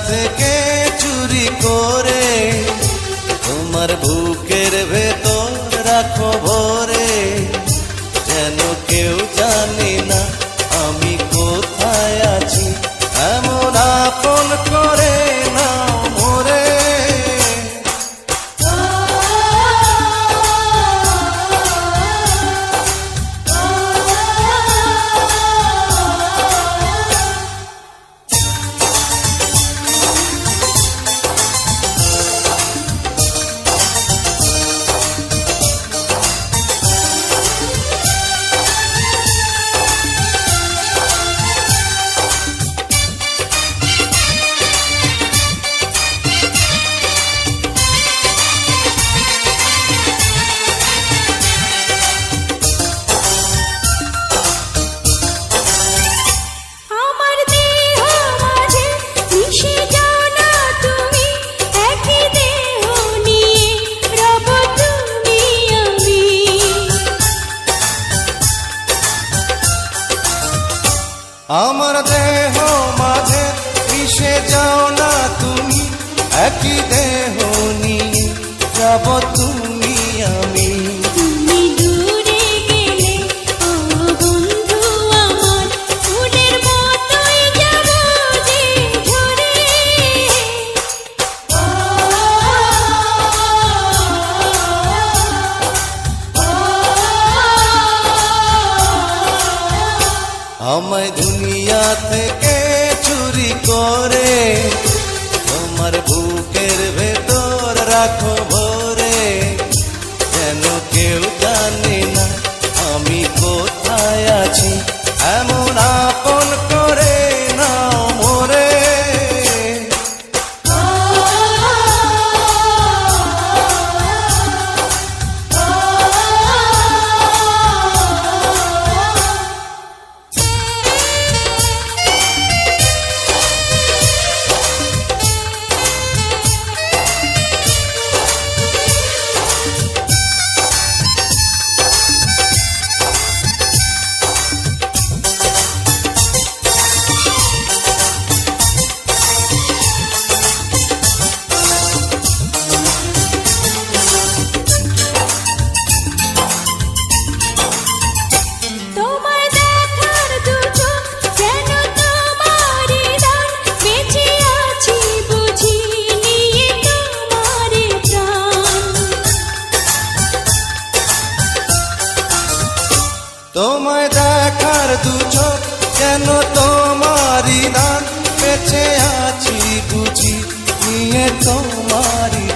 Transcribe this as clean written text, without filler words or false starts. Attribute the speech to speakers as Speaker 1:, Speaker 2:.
Speaker 1: থেকে চুরি করে তোমার বুকের ভেতর রাখো ভরে, যেন কেউ জানে না আমি কোথায় আছি, এমন আপন করে নাও মোরে। আমার দেহ মাঝে মিশে যাও না তুমি, একই দেহ নিয়ে যাব তুমি আমি।
Speaker 2: তুমি দূরে গেলে ও বন্ধু আমার, ফুলের মতোই যাব যে ঝরে।
Speaker 1: আমায় দুনিয়া থেকে চুরি করে তোমার বুকের ভেতর রাখো ভরে, যেন কেউ জানে না আমি কোথায় আছি, এমন আপন করে নাও মোরে। তোমায় দেখার দু চোখ যেন তোমারই দান, বেঁচে আছি বুঝি নিয়ে তোমারই